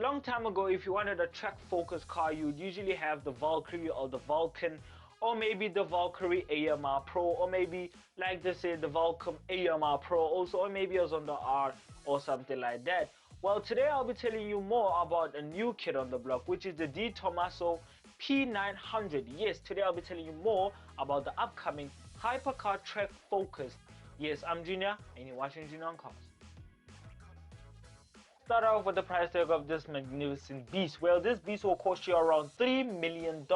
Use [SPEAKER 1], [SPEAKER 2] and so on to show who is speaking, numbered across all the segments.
[SPEAKER 1] long time ago, if you wanted a track focused car, you'd usually have the Valkyrie or the Vulcan, or maybe the Valkyrie AMR Pro, or maybe, like they say, the Vulcan AMR Pro also, or maybe a Zonda R or something like that. Well, today I'll be telling you more about a new kid on the block, which is the Tomaso P900. Yes, today I'll be telling you more about the upcoming hypercar track focused. Yes, I'm Junior, and you're watching Junior on Cars. Start off with the price tag of this magnificent beast. Well, this beast will cost you around $3 million.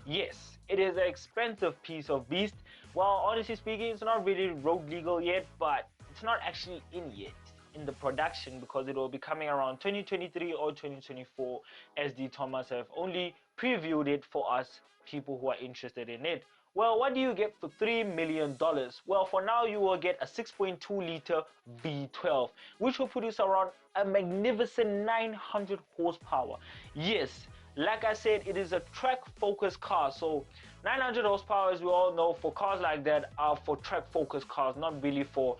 [SPEAKER 1] Yes, it is an expensive piece of beast. Well, honestly speaking, it's not really road legal yet, but it's not actually in yet in the production, because it will be coming around 2023 or 2024, as the Tomaso have only previewed it for us people who are interested in it. Well, what do you get for $3 million? Well, for now you will get a 6.2 liter V12, which will produce around a magnificent 900 horsepower. Yes, like I said, it is a track focused car, so 900 horsepower, as we all know, for cars like that are for track focused cars, not really for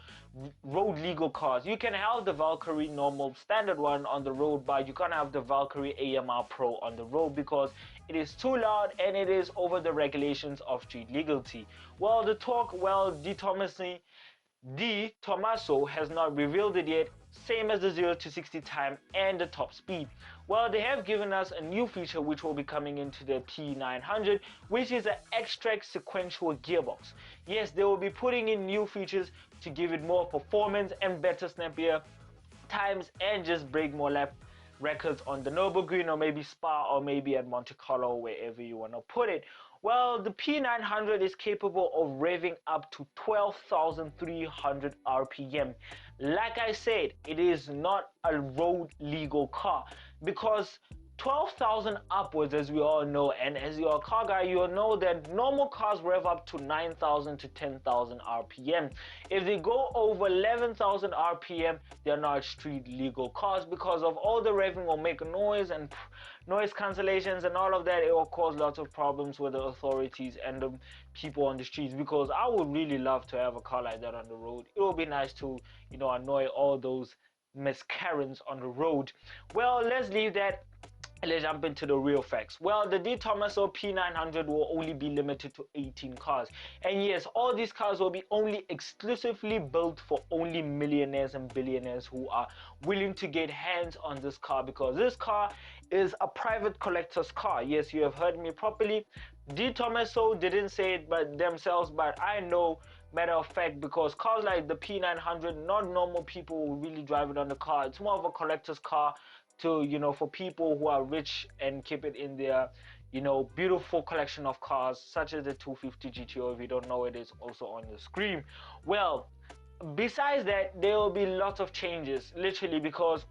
[SPEAKER 1] road legal cars. You can have the Valkyrie normal standard one on the road, but you can't have the Valkyrie AMR Pro on the road because it is too loud and it is over the regulations of street legality. Well, the torque, well, the Tomaso has not revealed it yet, same as the 0 to 60 time and the top speed. Well, they have given us a new feature which will be coming into the P900, which is an extract sequential gearbox. Yes, they will be putting in new features to give it more performance and better snappier times and just break more lap records on the Nürburgring or maybe Spa or maybe at Monte Carlo, wherever you want to put it. Well, the P900 is capable of revving up to 12,300 RPM. Like I said, it is not a road legal car because 12,000 upwards, as we all know, and as you're a car guy, you'll know that normal cars rev up to 9,000 to 10,000 RPM. If they go over 11,000 RPM, they're not street legal cars because of all the revving will make noise and noise cancellations and all of that. It will cause lots of problems with the authorities and the people on the streets, because I would really love to have a car like that on the road. It would be nice to, you know, annoy all those miscarons on the road. Well, let's leave that. Let's jump into the real facts. Well, the Tomaso P900 will only be limited to 18 cars. And yes, all these cars will be only exclusively built for only millionaires and billionaires who are willing to get hands on this car, because this car is a private collector's car. Yes, you have heard me properly. Tomaso didn't say it but themselves, but I know, matter of fact, because cars like the P900, not normal people will really drive it on the car. It's more of a collector's car to, you know, for people who are rich and keep it in their, you know, beautiful collection of cars, such as the 250 GTO. If you don't know, it is also on the screen. Well, besides that, there will be lots of changes, literally, because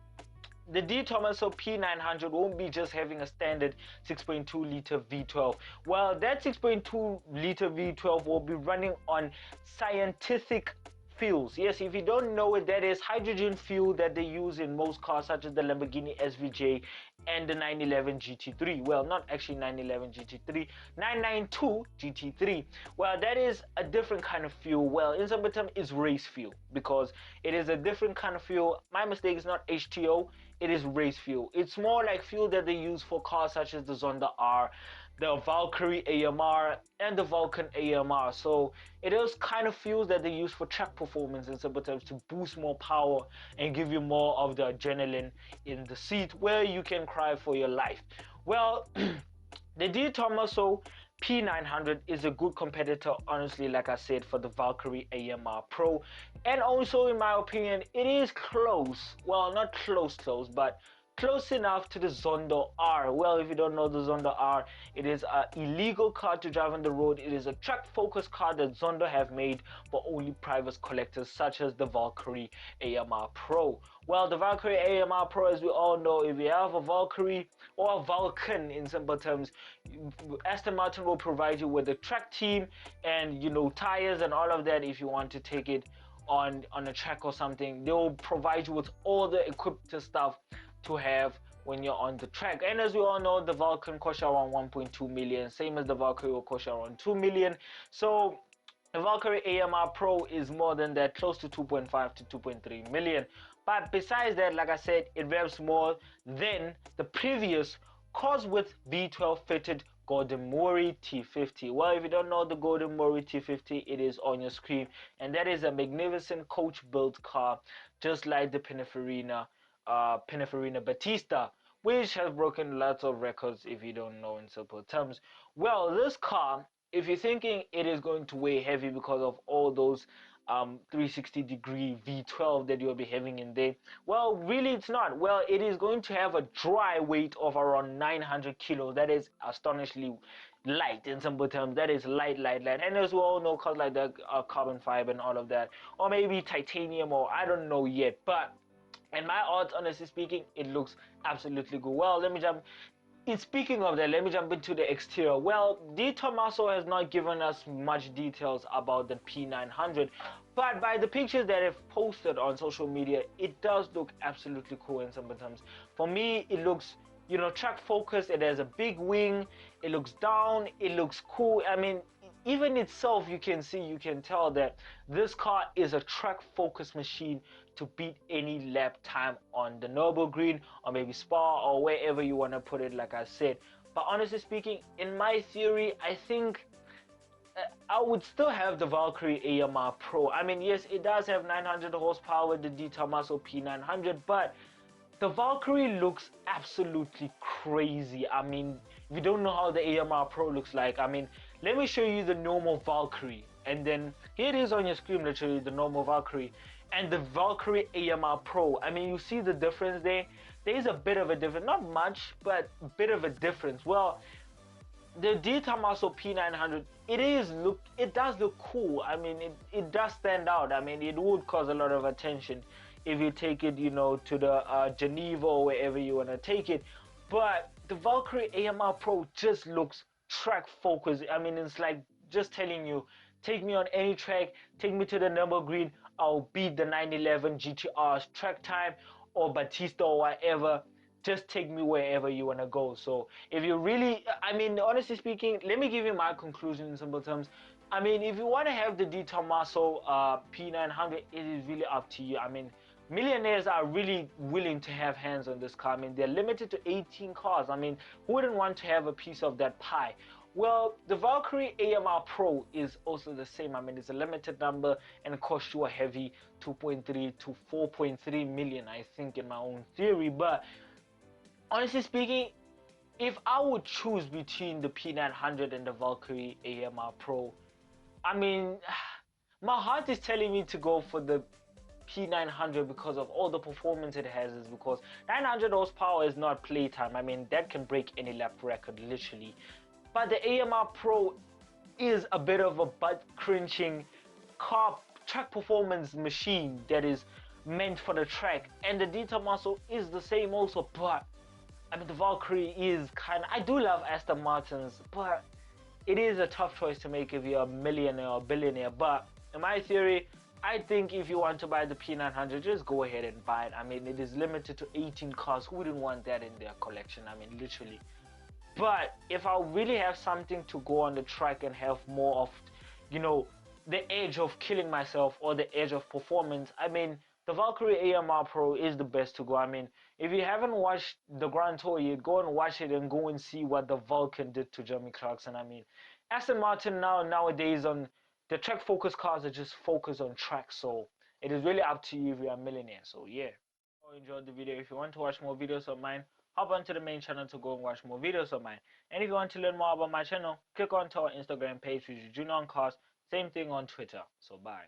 [SPEAKER 1] the Tomaso P900 won't be just having a standard 6.2 liter V12. Well, that 6.2 liter V12 will be running on scientific fuels. Yes, if you don't know it, that is hydrogen fuel that they use in most cars, such as the Lamborghini SVJ and the 911 GT3. Well, not actually 911 GT3, 992 GT3. Well, that is a different kind of fuel. Well, in some terms, it's race fuel because it is a different kind of fuel. My mistake, is not HTO, it is race fuel. It's more like fuel that they use for cars such as the Zonda R, the Valkyrie AMR, and the Vulcan AMR. So it is kind of fuels that they use for track performance in some terms, to boost more power and give you more of the adrenaline in the seat where you can cry for your life. Well, the Tomaso P900 is a good competitor, honestly, like I said, for the Valkyrie AMR Pro. And also, in my opinion, it is close. Well, not close, but close enough to the Zonda R. Well, if you don't know the Zonda R, it is an illegal car to drive on the road. It is a track focused car that Zonda have made for only private collectors, such as the Valkyrie AMR Pro. Well, the Valkyrie AMR Pro, as we all know, if you have a Valkyrie or a Vulcan in simple terms, Aston Martin will provide you with a track team and, you know, tires and all of that. If you want to take it on a track or something, they will provide you with all the equipped stuff to have when you're on the track. And as we all know, the Vulcan costs around 1.2 million, same as the Valkyrie will cost around 2 million. So the Valkyrie AMR Pro is more than that, close to 2.5 to 2.3 million. But besides that, like I said, it revs more than the previous cars with V12 fitted Golden Mori T50. Well, if you don't know the Golden Mori T50, it is on your screen, and that is a magnificent coach built car, just like the Pininfarina Battista, which has broken lots of records if you don't know in simple terms. Well, this car, if you're thinking it is going to weigh heavy because of all those 360-degree V12 that you'll be having in there, well, really it's not. Well, it is going to have a dry weight of around 900 kilos. That is astonishingly light in simple terms. That is light. And as we all know, cars like the carbon fiber and all of that, or maybe titanium, or I don't know yet, but and my odds, honestly speaking, it looks absolutely good. Well, let me jump. Speaking of that, let me jump into the exterior. Well, Tomaso has not given us much details about the P900, but by the pictures that I've posted on social media, it does look absolutely cool in some terms. For me, it looks, track focused. It has a big wing. It looks down. It looks cool. I mean, even itself, you can tell that this car is a track focused machine to beat any lap time on the Nürburgring or maybe Spa or wherever you want to put it, like I said. But honestly speaking, in my theory, I think I would still have the Valkyrie AMR Pro. I mean, yes, it does have 900 horsepower, the Tomaso P900, but the Valkyrie looks absolutely crazy. I mean, if you don't know how the AMR Pro looks like, I mean, let me show you the normal Valkyrie. And then here it is on your screen, literally, the normal Valkyrie. And the Valkyrie AMR Pro. I mean, you see the difference there? There is a bit of a difference. Not much, but a bit of a difference. Well, the Tomaso P900, it does look cool. I mean, it does stand out. I mean, it would cause a lot of attention if you take it, to the Geneva or wherever you want to take it. But the Valkyrie AMR Pro just looks track focused. I mean, it's like just telling you, take me on any track, take me to the Nürburgring, I'll beat the 911 GTR's track time or Battista or whatever. Just take me wherever you want to go. So if you really, I mean, honestly speaking, let me give you my conclusion in simple terms. I mean, if you want to have the Tomaso P900, it is really up to you. I mean, millionaires are really willing to have hands on this car. I mean, they're limited to 18 cars. I mean, who wouldn't want to have a piece of that pie? Well, the Valkyrie AMR Pro is also the same. I mean, it's a limited number and it costs you a heavy 2.3 to 4.3 million, I think, in my own theory. But honestly speaking, if I would choose between the P900 and the Valkyrie AMR Pro, I mean, my heart is telling me to go for the P900 because of all the performance it has. Is because 900 horsepower is not playtime. I mean, that can break any lap record, literally. But the AMR Pro is a bit of a butt-crunching car track performance machine that is meant for the track. And the Tomaso is the same also, but I mean, the Valkyrie is I do love Aston Martins, but it is a tough choice to make if you're a millionaire or billionaire. But in my theory, I think if you want to buy the P900, just go ahead and buy it. I mean, it is limited to 18 cars. Who wouldn't want that in their collection? I mean, literally. But if I really have something to go on the track and have more of, the edge of killing myself or the edge of performance, I mean, the Valkyrie AMR Pro is the best to go. I mean, if you haven't watched the Grand Tour yet, go and watch it and go and see what the Vulcan did to Jeremy Clarkson. I mean, Aston Martin nowadays on the track focused cars are just focused on track. So it is really up to you if you're a millionaire. So yeah. I hope you enjoyed the video. If you want to watch more videos of mine, hop onto the main channel to go and watch more videos of mine. And if you want to learn more about my channel, click onto our Instagram page, which is Junior on Cars. Same thing on Twitter. So bye.